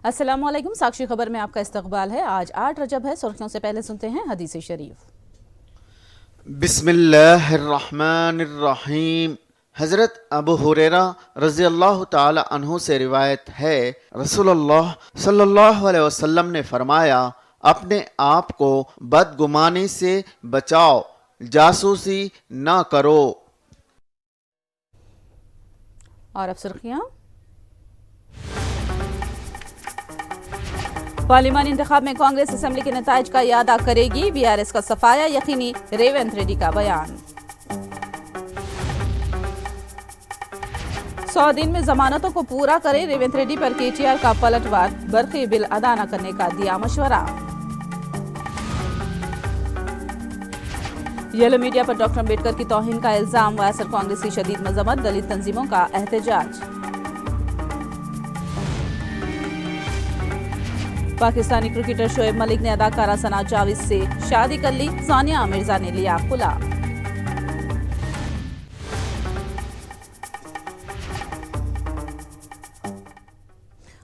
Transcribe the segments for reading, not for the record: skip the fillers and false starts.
अस्सलामुअलैकुम। साक्षी खबर में आपका इस्तकबाल है। आज 8 रजब है। सुर्खियों से पहले सुनते हैं हदीस शरीफ। बिस्मिल्लाहिर्रहमानिर्रहीम। हज़रत अबू हुरैरा रज़ी अल्लाह ताला अन्हु से रिवायत है, रसूलुल्लाह सल्लल्लाहु अलैहि वसल्लम ने फरमाया, अपने आप को बदगुमानी से बचाओ, जासूसी ना करो। और अब सुर्खियां। पार्लिमानी इंतखाब में कांग्रेस असेंबली के नताइज का इयादा करेगी। बीआरएस का सफाया यकीनी, रेवंत रेड्डी का बयान। 100 दिन में जमानतों को पूरा करे, रेवंत रेड्डी पर केटीआर का पलटवार। बरक़ी बिल अदा न करने का दिया मशवरा। येलो मीडिया पर डॉक्टर अम्बेडकर की तौहीन का इल्जाम। वायएसआर कांग्रेस की शदीद मजम्मत, दलित तंजीमों का एहतजाज। पाकिस्तानी क्रिकेटर शोएब मलिक ने अदाकारा सना जावेद से शादी कर ली। सानिया मिर्जा ने लिया खुला।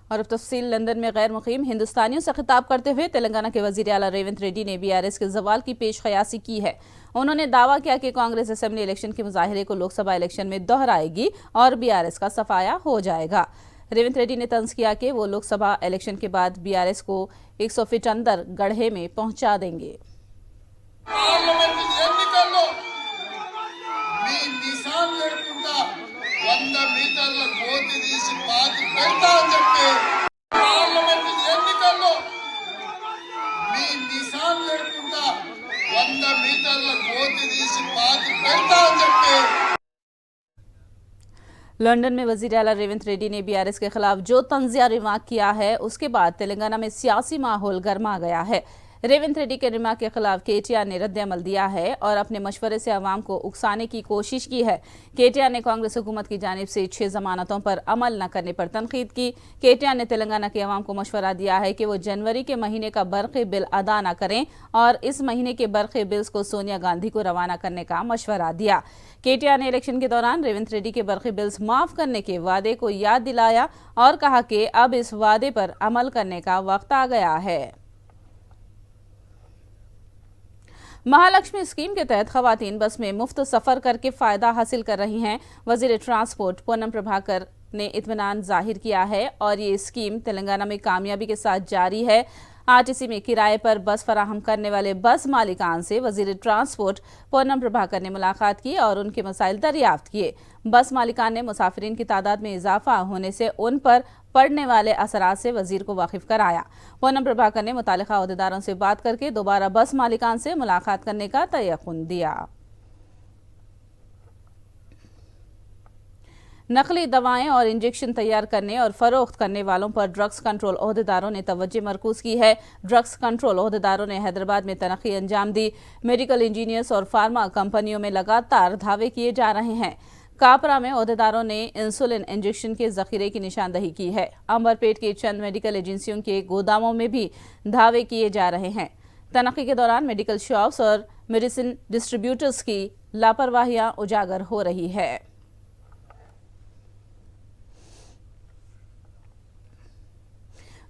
और अब तफसील। लंदन में गैर मुकीम हिंदुस्तानियों से खिताब करते हुए तेलंगाना के वजीर आला रेवंत रेड्डी ने बीआरएस के जवाल की पेश कयासी की है। उन्होंने दावा किया कि कांग्रेस असेंबली इलेक्शन के मुजाहिरे को लोकसभा इलेक्शन में दोहराएगी और बीआरएस का सफाया हो जाएगा। रेवंत रेड्डी ने तंज किया कि वो लोकसभा इलेक्शन के बाद बीआरएस को 100 फीट अंदर गड्ढे में पहुंचा देंगे। लंदन में वजीर आला रेवंत रेड्डी ने बीआरएस के खिलाफ जो तंजिया रिमार्क किया है, उसके बाद तेलंगाना में सियासी माहौल गर्मा गया है। रेवंत रेड्डी के रिमार्क के खिलाफ केटीआर ने रद्द-ए-अमल दिया है और अपने मशवरे से अवाम को उकसाने की कोशिश की है। केटीआर ने कांग्रेस हुकूमत की जानिब से 6 जमानतों पर अमल न करने पर तनकीद की। केटीआर ने तेलंगाना के अवाम को मशवरा दिया है कि वो जनवरी के महीने का बरक़ी बिल अदा न करें और इस महीने के बरक़ी बिल्स को सोनिया गांधी को रवाना करने का मशवरा दिया। केटीआर ने इलेक्शन के दौरान रेवंत रेड्डी के बरक़ी बिल्स माफ करने के वादे को याद दिलाया और कहा कि अब इस वादे पर अमल करने का वक्त आ गया है। महालक्ष्मी स्कीम के तहत खवातीन बस में मुफ्त सफर करके फायदा हासिल कर रही हैं। वजीर ट्रांसपोर्ट पूनम प्रभाकर ने इत्मीनान जाहिर किया है और ये स्कीम तेलंगाना में कामयाबी के साथ जारी है। आरटीसी में किराए पर बस फराहम करने वाले बस मालिकान से वजीर ट्रांसपोर्ट पूनम प्रभाकर ने मुलाकात की और उनके मसाइल दरियाफ्त किए। बस मालिकान ने मुसाफिरीन की तादाद में इजाफा होने से उन पर पड़ने वाले असरात से वजीर को वाकिफ कराया। पूनम प्रभाकर ने मुतालिका अहदेदारों से बात करके दोबारा बस मालिकान से मुलाकात करने का तयक़ुन दिया। नकली दवाएं और इंजेक्शन तैयार करने और फरोख्त करने वालों पर ड्रग्स कंट्रोल अहदेदारों ने तवज्जो मरकूज की है। ड्रग्स कंट्रोल अहदेदारों ने हैदराबाद में तनख्ही अंजाम दी। मेडिकल इंजीनियर्स और फार्मा कंपनियों में लगातार धावे किए जा रहे हैं। कापरा में अहदेदारों ने इंसुलिन इंजेक्शन के जखीरे की निशानदही की है। अंबरपेट के चंद मेडिकल एजेंसियों के गोदामों में भी धावे किए जा रहे हैं। तनख्ही के दौरान मेडिकल शॉप्स और मेडिसिन डिस्ट्रीब्यूटर्स की लापरवाहियां उजागर हो रही है।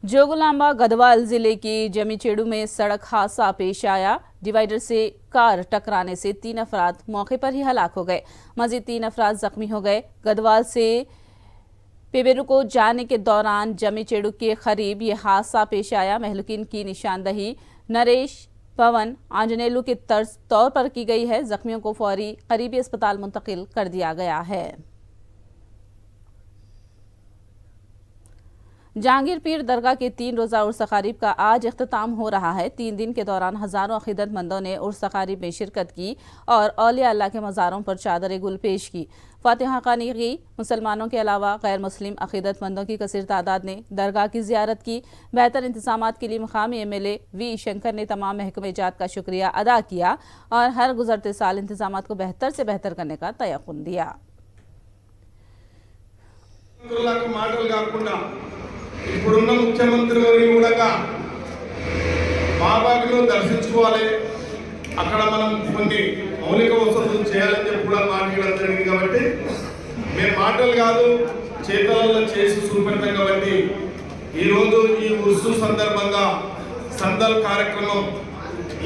जोगुलांबा गढ़वाल जिले की जमीचेड़ू में सड़क हादसा पेश आया। डिवाइडर से कार टकराने से 3 अफराद मौके पर ही हलाक हो गए। मजीद 3 अफराद जख्मी हो गए। गढ़वाल से पेबेरू को जाने के दौरान जमीचेड़ू के करीब ये हादसा पेश आया। महलूकीन की निशानदही नरेश पवन आंजनेलू के तौर पर की गई है। जख्मियों को फौरी करीबी अस्पताल मुंतकिल कर दिया गया है। जहांगीर पीर दरगाह के 3 रोज़ा उर्स तकारीब का आज इख्तिताम हो रहा है। 3 दिन के दौरान हज़ारों अक़ीदतमंदों ने उर्स तकारीब में शिरकत की और औलिया अल्लाह के मज़ारों पर चादर गुल पेश की। फातिहा ख़ानी की। मुसलमानों के अलावा गैर मुस्लिम अक़ीदतमंदों की कसीर तादाद ने दरगाह की ज़ियारत की। बेहतर इंतज़ामात के लिए मुकामी MLA वी शंकर ने तमाम महकमे जात का शुक्रिया अदा किया और हर गुज़रते साल इंतज़ामात को बेहतर से बेहतर करने का तयक़ुन दिया। ఇప్పుడున్న ముఖ్యమంత్రి గారిని కూడా బాబాగిలో దర్శించుకోవాలి, అక్కడ మనం కొన్ని మౌలిక వసతులు చేయాలని చెప్పి కూడా మాట్లాడడం జరిగింది। కాబట్టి మేము మాటలు కాదు చేతలలో చేసి చూపెడతాం। కాబట్టి ఈరోజు ఈ ఉర్సు సందర్భంగా సందల్ కార్యక్రమం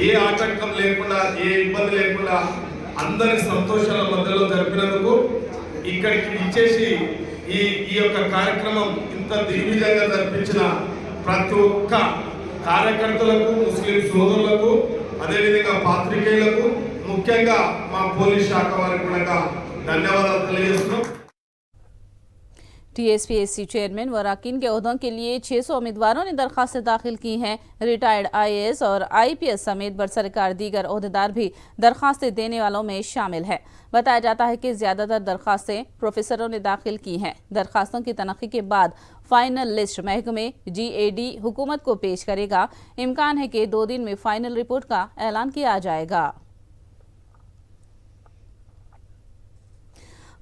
ఏ ఆటంకం లేకుండా ఏ ఇబ్బంది లేకుండా అందరి సంతోషాల మధ్యలో జరిపినందుకు ఇక్కడికి ఇచ్చేసి ఈ యొక్క కార్యక్రమం ఇంత దిగ్విజయంగా జరిపించిన ప్రతి ఒక్క కార్యకర్తలకు, ముస్లిం సోదరులకు, అదేవిధంగా పాత్రికేయులకు, ముఖ్యంగా మా పోలీస్ శాఖ వారికి కూడా ధన్యవాదాలు తెలియజేస్తున్నాం. टीएसपीएससी चेयरमैन व अरकान के ओहदों के लिए 600 उम्मीदवारों ने दरखास्तें दाखिल की हैं। रिटायर्ड आईएएस और आईपीएस समेत बरसरकार दीगर ओहदेदार भी दरखास्तें देने वालों में शामिल हैं। बताया जाता है कि ज्यादातर दरखास्तें प्रोफेसरों ने दाखिल की हैं। दरखास्तों की तनख्ही के बाद फाइनल लिस्ट महकमे GAD हुकूमत को पेश करेगा। इम्कान है कि 2 दिन में फाइनल रिपोर्ट का ऐलान किया जाएगा।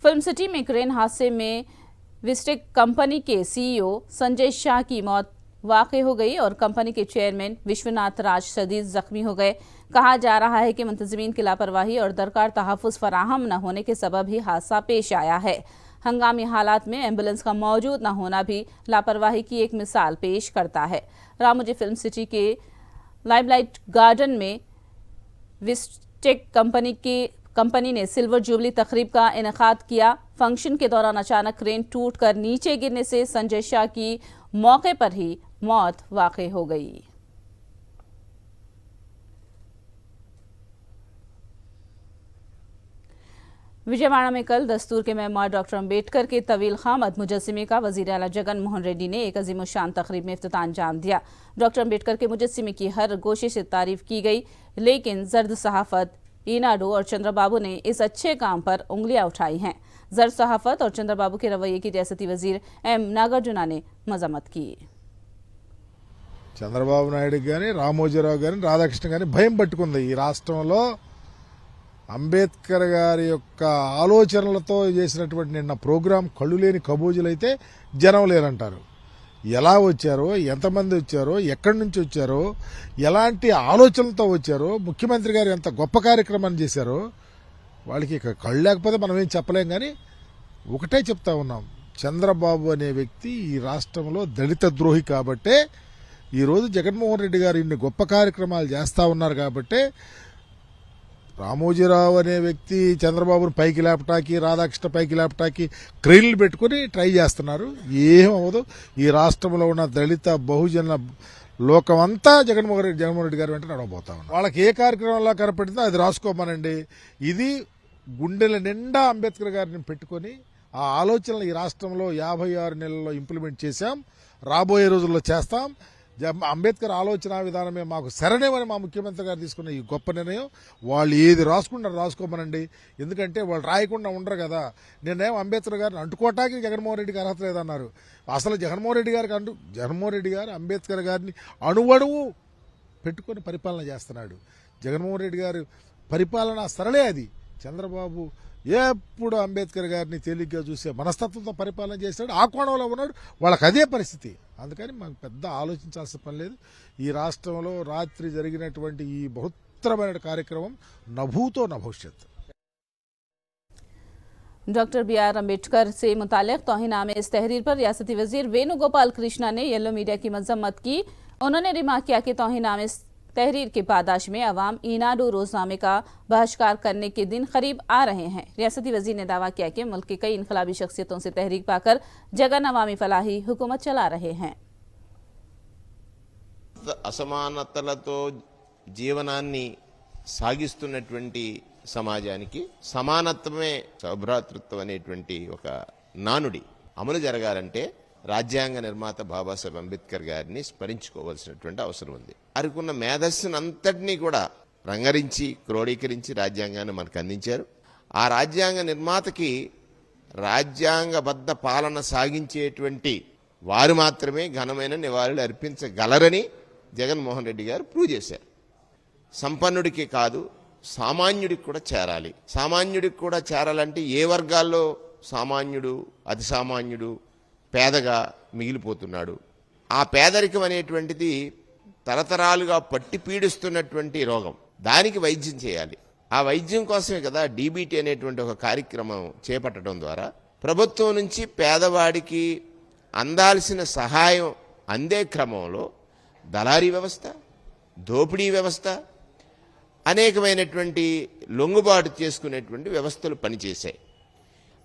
फिल्म सिटी में क्रेन हादसे में विस्टेक कंपनी के CEO संजय शाह की मौत वाक़ हो गई और कंपनी के चेयरमैन विश्वनाथ राज शदीद जख्मी हो गए। कहा जा रहा है कि मुंतज़िमीन की लापरवाही और दरकार तहफ़्फ़ुज़ फराहम न होने के सबब ही हादसा पेश आया है। हंगामी हालात में एम्बुलेंस का मौजूद न होना भी लापरवाही की एक मिसाल पेश करता है। रामोजी फिल्म सिटी के लाइमलाइट गार्डन में विस्टेक कंपनी ने सिल्वर जुबली तकरीब का इनेकाद किया। फंक्शन के दौरान अचानक क्रेन टूटकर नीचे गिरने से संजय शाह की मौके पर ही मौत वाक़ई हो गई। विजयवाड़ा में कल दस्तूर के मेहमान डॉक्टर अम्बेडकर के तवील क़ामत मुजस्सिमे का वज़ीर आला जगन मोहन रेड्डी ने एक अजीम शान तकरीब में इफ्तिताह अंजाम दिया। डॉक्टर अम्बेडकर के मुजस्सिमे की हर गोशे से तारीफ की गई, लेकिन जर्द सहाफ़त, ईनाडू और चंद्रबाबू ने इस अच्छे काम पर उंगलियां उठाई हैं। जर्द सहाफ़त और चंद्रबाबू के रवैये की रियासती वजीर M नागार्जुना ने मजम्मत की। చంద్రబాబు నాయుడు కానీ, రామోజీరావు కానీ, రాధాకృష్ణ కానీ భయం పట్టుకుంది. ఈ రాష్ట్రంలో అంబేద్కర్ గారి యొక్క ఆలోచనలతో చేసినటువంటి నిన్న ప్రోగ్రాం కళ్ళు లేని కబూజులైతే జనం లేరంటారు. ఎలా వచ్చారో, ఎంతమంది వచ్చారో, ఎక్కడి నుంచి వచ్చారో, ఎలాంటి ఆలోచనలతో వచ్చారో, ముఖ్యమంత్రి గారు ఎంత గొప్ప కార్యక్రమాన్ని చేశారో వాళ్ళకి ఇక కళ్ళు లేకపోతే మనం ఏం చెప్పలేం. కానీ ఒకటే చెప్తా ఉన్నాం, చంద్రబాబు అనే వ్యక్తి ఈ రాష్ట్రంలో దళిత ద్రోహి కాబట్టే ఈరోజు జగన్మోహన్ రెడ్డి గారు ఇన్ని గొప్ప కార్యక్రమాలు చేస్తూ ఉన్నారు. కాబట్టే రామోజీరావు అనే వ్యక్తి చంద్రబాబును పైకి లేపటానికి, రాధాకృష్ణ పైకి లేపటానికి క్రెయిన్లు పెట్టుకుని ట్రై చేస్తున్నారు. ఏమవ్వదు. ఈ రాష్ట్రంలో ఉన్న దళిత బహుజన లోకమంతా జగన్మోహన్ రెడ్డి గారు వెంట నడవబోతా ఉన్నారు. వాళ్ళకి ఏ కార్యక్రమంలో కనపడిందో అది రాసుకోమనండి. ఇది గుండెల నిండా అంబేద్కర్ గారిని పెట్టుకుని ఆ ఆలోచనలు ఈ రాష్ట్రంలో 56 నెలల్లో ఇంప్లిమెంట్ చేశాం, రాబోయే రోజుల్లో చేస్తాం. అంబేద్కర్ ఆలోచన విధానమే మాకు శరణేమని మా ముఖ్యమంత్రి గారు తీసుకున్న ఈ గొప్ప నిర్ణయం. వాళ్ళు ఏది రాసుకుంటారు రాసుకోమనండి, ఎందుకంటే వాళ్ళు రాయకుండా ఉండరు కదా. నేనేం అంబేద్కర్ గారిని అంటుకోవటానికి జగన్మోహన్ రెడ్డికి అర్హత లేదన్నారు. అసలు జగన్మోహన్ రెడ్డి గారు అంబేద్కర్ గారిని అణువణువు పెట్టుకుని పరిపాలన చేస్తున్నాడు. జగన్మోహన్ రెడ్డి గారు పరిపాలన సరళే అది. చంద్రబాబు ఎప్పుడు అంబేద్కర్ గారిని తేలిగ్గా చూసే మనస్తత్వంతో పరిపాలన చేశాడు. ఆ కోణంలో ఉన్నాడు. వాళ్ళకి అదే పరిస్థితి. అందుకని మాకు పెద్ద ఆలోచించాల్సిన పని లేదు. ఈ రాష్ట్రంలో రాత్రి జరిగినటువంటి ఈ బహుత్తరమైన కార్యక్రమం నభూతో నభవిష్యత్. डॉक्टर BR अम्बेडकर से मुतालिक तौहीन-आमेज़ तहरीर पर रियासती वजीर वेणुगोपाल कृष्णा ने येलो मीडिया की मजम्मत की। उन्होंने रिमार्क किया कि तौहीन-आमेज़ तहरीर के पादाश में अवाम ईनाडू रोजनामे का बहिष्कार करने के दिन करीब आ रहे हैं। रियासती वजीर ने दावा किया कि मुल्क की कई इनकलाबी शख्सियतों से तहरीक पाकर जगन अवामी फलाही हुकूमत चला रहे हैं। అసమానతలతో జీవనాన్ని సాగిస్తున్నటువంటి సమాజానికి సమానత్వమే సౌభ్రాతృత్వం అనేటువంటి ఒక నానుడి అమలు జరగాలంటే రాజ్యాంగ నిర్మాత బాబాసాహెబ్ అంబేద్కర్ గారిని స్మరించుకోవాల్సినటువంటి అవసరం ఉంది. వారికున్న మేధస్సును అంతటినీ కూడా రంగరించి క్రోడీకరించి రాజ్యాంగాన్ని మనకు అందించారు. ఆ రాజ్యాంగ నిర్మాతకి రాజ్యాంగబద్ధ పాలన సాగించేటువంటి వారు మాత్రమే ఘనమైన నివాళులు అర్పించగలరని జగన్మోహన్ రెడ్డి గారు ప్రూవ్ చేశారు. సంపన్నుడికి కాదు, సామాన్యుడికి కూడా చేరాలి. సామాన్యుడికి కూడా చేరాలంటే ఏ వర్గాల్లో సామాన్యుడు, అతి సామాన్యుడు, పేదగా మిగిలిపోతున్నాడు. ఆ పేదరికం అనేటువంటిది తరతరాలుగా పట్టి పీడిస్తున్నటువంటి రోగం. దానికి వైద్యం చేయాలి. ఆ వైద్యం కోసమే కదా DBT అనేటువంటి ఒక కార్యక్రమం చేపట్టడం ద్వారా ప్రభుత్వం నుంచి పేదవాడికి అందాల్సిన సహాయం అందే క్రమంలో దళారీ వ్యవస్థ, దోపిడీ వ్యవస్థ, అనేకమైనటువంటి లొంగుబాటు చేసుకునేటువంటి వ్యవస్థలు పనిచేశాయి.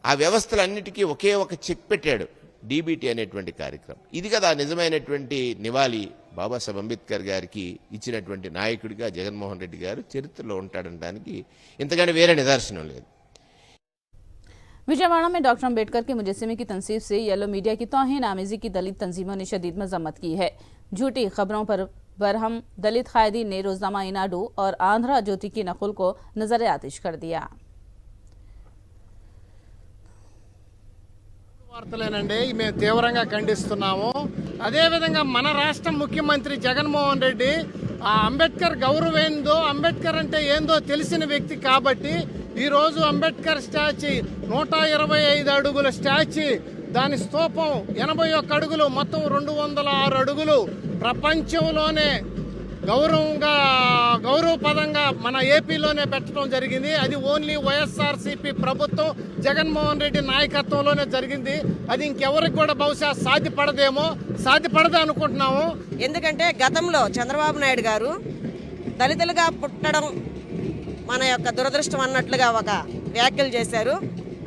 ఆ వ్యవస్థలన్నిటికీ ఒకే ఒక చెక్ పెట్టాడు డీబీటీ అనేటువంటి కార్యక్రమం. ఇది కదా నిజమైనటువంటి నివాళి బాబాసాహెబ్ అంబేద్కర్ గారికి ఇచ్చినటువంటి నాయకుడిగా జగన్మోహన్ రెడ్డి గారు చరిత్రలో ఉంటాడనడానికి ఇంతకంటే వేరే నిదర్శనం లేదు. विजयवाड़ा में डॉक्टर अम्बेडकर के मुजस्समे की तनसीब से येलो मीडिया की तौहीन आमेजी की दलित तंजीमों ने शदीद मजम्मत की है। झूठी खबरों पर बरहम दलित कायदीन ने रोजनामा इनाडू और आंध्रा ज्योति की नकुल को नजर आतिश कर दिया। వార్తలేనండి మేము తీవ్రంగా ఖండిస్తున్నాము. అదేవిధంగా మన రాష్ట్ర ముఖ్యమంత్రి జగన్మోహన్ రెడ్డి ఆ అంబేద్కర్ గౌరవం ఏందో, అంబేద్కర్ అంటే ఏందో తెలిసిన వ్యక్తి కాబట్టి ఈరోజు అంబేద్కర్ స్టాచ్యూ 125 అడుగుల స్టాచ్యూ, దాని స్తూపం 81 అడుగులు, మొత్తం 206 అడుగులు ప్రపంచంలోనే గౌరవపదంగా మన ఏపీలోనే పెట్టడం జరిగింది. అది ఓన్లీ వైఎస్ఆర్సీపీ ప్రభుత్వం జగన్మోహన్ రెడ్డి నాయకత్వంలోనే జరిగింది. అది ఇంకెవరికి కూడా బహుశా సాధ్యపడదు అనుకుంటున్నాము. ఎందుకంటే గతంలో చంద్రబాబు నాయుడు గారు దళితులుగా పుట్టడం మన యొక్క దురదృష్టం అన్నట్లుగా ఒక వ్యాఖ్యలు చేశారు.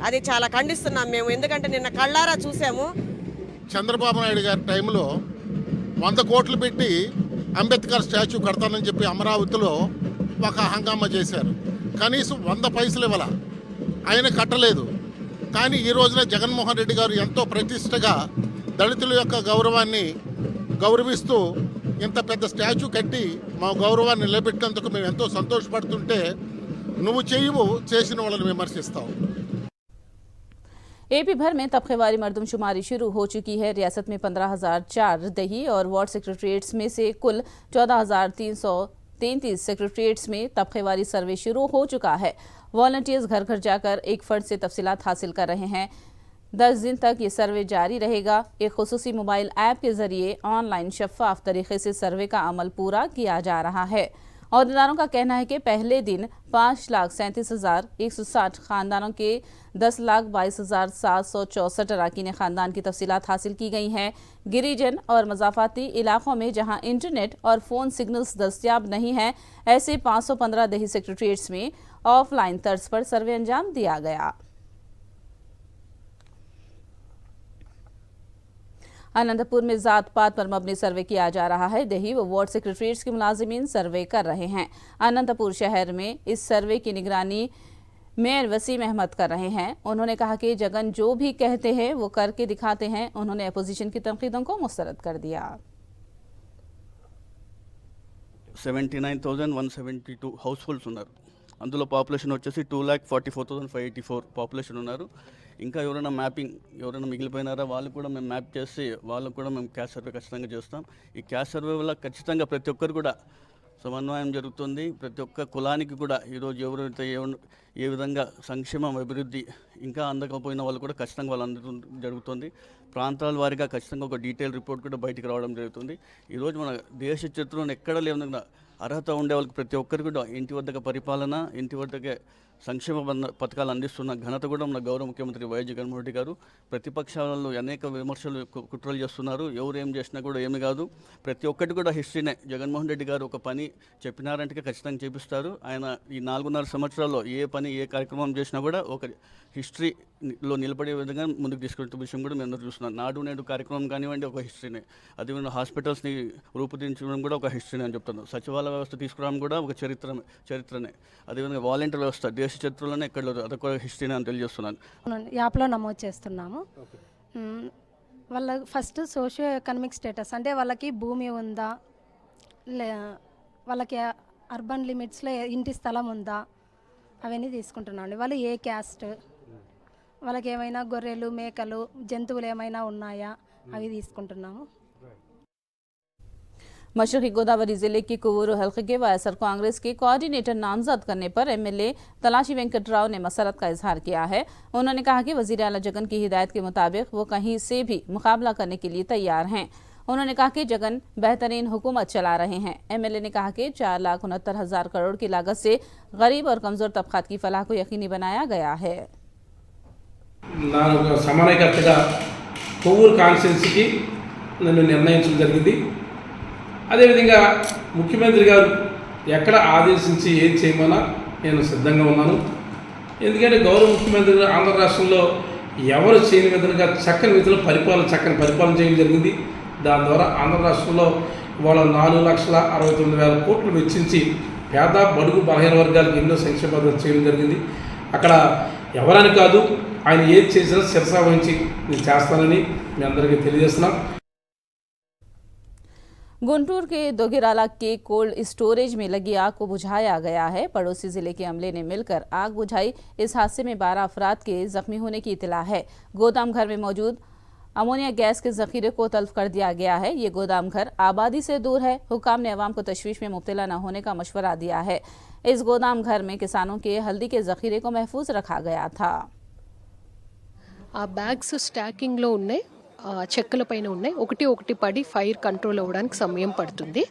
అది చాలా ఖండిస్తున్నాం మేము. ఎందుకంటే నిన్న కళ్ళారా చూసాము. చంద్రబాబు నాయుడు గారి టైంలో 100 కోట్లు పెట్టి అంబేద్కర్ స్టాచ్యూ కడతానని చెప్పి అమరావతిలో ఒక హంగామా చేశారు. కనీసం 100 పైసలు ఇవ్వాల, ఆయన కట్టలేదు. కానీ ఈ రోజున జగన్మోహన్ రెడ్డి గారు ఎంతో ప్రతిష్టగా దళితుల యొక్క గౌరవాన్ని గౌరవిస్తూ ఇంత పెద్ద స్టాచ్యూ కట్టి మా గౌరవాన్ని నిలబెట్టినందుకు మేము ఎంతో సంతోషపడుతుంటే నువ్వు చేయవు, చేసిన వాళ్ళని విమర్శిస్తావు. एपी भर में तबकेवारी मरदमशुमारी शुरू हो चुकी है। रियासत में 15,004 दही और वार्ड सेक्रेटरीट्स में से कुल 14,333 सेक्रेटरीट्स में तबकेवारी सर्वे शुरू हो चुका है। वॉलंटियर्स घर घर जाकर एक फर्द से तफसीलात हासिल कर रहे हैं। 10 दिन तक ये सर्वे जारी रहेगा। एक खुसूसी मोबाइल ऐप के जरिए ऑनलाइन शफाफ तरीके से सर्वे का अमल पूरा किया जा रहा है। औहदेदारों का कहना है कि पहले दिन 5,37,160 खानदानों के 10,22,764 अरकान खानदान की तफसीलात हासिल की गई हैं। गिरिजन और मज़ाफ़ाती इलाकों में जहां इंटरनेट और फ़ोन सिग्नल्स दस्तियाब नहीं हैं, ऐसे 515 दही सेक्रेटरीट्स में ऑफलाइन तर्ज पर सर्वे अंजाम दिया गया। अनंतपुर में जात पात पर मबनी सर्वे किया जा रहा है। दही व वार्ड सेक्रेटरीट्स के मुलाजिमीन सर्वे कर रहे हैं। अनंतपुर शहर में इस सर्वे की निगरानी मेयर वसीम अहमद कर रहे हैं। उन्होंने कहा कि जगन जो भी कहते हैं वो करके दिखाते हैं। उन्होंने अपोजिशन की तनकीदों को मुस्तरद कर दिया। 79,172 హౌస్ హోల్డ్స్ ఉన్నారు. అందులో పాపులేషన్ వచ్చేసి 2,44,584 పాపులేషన్ ఉన్నారు. ఇంకా ఎవరైనా మిగిలిపోయినారా వాళ్ళు కూడా మేము మ్యాప్ చేసి వాళ్ళకు కూడా మేము క్యాష్ సర్వే ఖచ్చితంగా చేస్తాం. ఈ క్యాష్ సర్వే వల్ల ఖచ్చితంగా ప్రతి ఒక్కరు కూడా సమన్వయం జరుగుతుంది. ప్రతి ఒక్క కులానికి కూడా ఈరోజు ఎవరైతే ఏ విధంగా సంక్షేమం అభివృద్ధి ఇంకా అందకపోయిన వాళ్ళు కూడా ఖచ్చితంగా వాళ్ళు జరుగుతుంది. ప్రాంతాల వారీగా ఖచ్చితంగా ఒక డీటెయిల్ రిపోర్ట్ కూడా బయటికి రావడం జరుగుతుంది. ఈరోజు మన దేశ చరిత్రలో ఎక్కడ లేని అర్హత ఉండే వాళ్ళకి ప్రతి ఒక్కరికి కూడా ఇంటి వద్దకు పరిపాలన, ఇంటి వద్దకే సంక్షేమ పథకాలు అందిస్తున్న ఘనత కూడా మన గౌరవ ముఖ్యమంత్రి వైఎస్ జగన్మోహన్ రెడ్డి గారు. ప్రతిపక్షాలలో అనేక విమర్శలు కుట్రలు చేస్తున్నారు. ఎవరు ఏం చేసినా కూడా ఏమి కాదు, ప్రతి ఒక్కటి కూడా హిస్టరీనే. జగన్మోహన్ రెడ్డి గారు ఒక పని చెప్పినారంటే ఖచ్చితంగా చేపిస్తారు. ఆయన ఈ 4.5 సంవత్సరాల్లో ఏ పని ఏ కార్యక్రమం చేసినా కూడా ఒక హిస్టరీలో నిలబడే విధంగా ముందుకు తీసుకెళ్తున్న విషయం కూడా మేము అందరూ చూస్తున్నాం. నాడు నేడు కార్యక్రమం కానివ్వండి ఒక హిస్టరీనే. అదేవిధంగా హాస్పిటల్స్ని రూపుదించడం కూడా ఒక హిస్టరీనే అని చెప్తున్నాను. సచివాలయ వ్యవస్థ తీసుకురావడం కూడా ఒక చరిత్రనే. అదేవిధంగా వాలంటీర్ వ్యవస్థ దేశ చరిత్రలోనే ఎక్కడ లేదు, అదొక హిస్టరీని అని తెలియజేస్తున్నాను. యాప్లో నమోదు చేస్తున్నాము. వాళ్ళ ఫస్ట్ సోషియో ఎకనామిక్ స్టేటస్ అంటే వాళ్ళకి భూమి ఉందా, వాళ్ళకి అర్బన్ లిమిట్స్లో ఇంటి స్థలం ఉందా అవన్నీ తీసుకుంటున్నాం. వాళ్ళు ఏ క్యాస్ట్, వాళ్ళకి ఏమైనా గొర్రెలు మేకలు జంతువులు ఏమైనా ఉన్నాయా అవి తీసుకుంటున్నాము. मशरक़ी गोदावरी जिले की कुवूरू हल्के के वायएसआर कांग्रेस के कोऑर्डिनेटर नामजद करने पर एमएलए तलाशी वेंकट राव ने मसरत का इजहार किया है। उन्होंने कहा कि वज़ीर आला जगन की हिदायत के मुताबिक वो कहीं से भी मुकाबला करने के लिए तैयार हैं। उन्होंने कहा कि जगन बेहतरीन हुकूमत चला रहे हैं। एमएलए ने कहा कि 4,69,000 करोड़ की लागत से गरीब और कमजोर तबकात की फलाह को यकीनी बनाया गया है। సమన్వయకర్తగా కొవ్వూరు కాన్స్టిట్యున్సీకి నన్ను నిర్ణయించడం జరిగింది. అదేవిధంగా ముఖ్యమంత్రి గారు ఎక్కడ ఆదేశించి ఏం చేయమన్నా నేను సిద్ధంగా ఉన్నాను. ఎందుకంటే గౌరవ ముఖ్యమంత్రి గారు ఆంధ్ర రాష్ట్రంలో ఎవరు చేయని విధంగా చక్కని పరిపాలన చేయడం జరిగింది. దాని ద్వారా ఆంధ్ర రాష్ట్రంలో ఇవాళ 4,69,000 కోట్లు వెచ్చించి పేద బడుగు బలహీన వర్గాలకు ఎన్నో సంక్షేమ పథకాలు చేయడం జరిగింది. అక్కడ ఎవరని కాదు, ఆయన ఏది చేసినా శిరసా వహించి నేను చేస్తానని మీ అందరికీ తెలియజేస్తున్నాం. गुंटूर के दोगिराला के कोल्ड स्टोरेज में लगी आग को बुझाया गया है. पड़ोसी जिले के अमले ने मिलकर आग बुझाई. इस हादसे में 12 अफराद के जख्मी होने की इतला है. गोदाम घर में मौजूद अमोनिया गैस के जखीरे को तल्फ कर दिया गया है. ये गोदाम घर आबादी से दूर है. हुकाम ने अवाम को तशवीश में मुब्तला न होने का मशवरा दिया है. इस गोदाम घर में किसानों के हल्दी के जखीरे को महफूज रखा गया था. ఆ బ్యాగ్స్ స్టాకింగ్లో ఉన్నాయి, చెక్కల పైన ఉన్నాయి. ఒకటి పడి ఫైర్ కంట్రోల్ అవ్వడానికి సమయం పడుతుంది.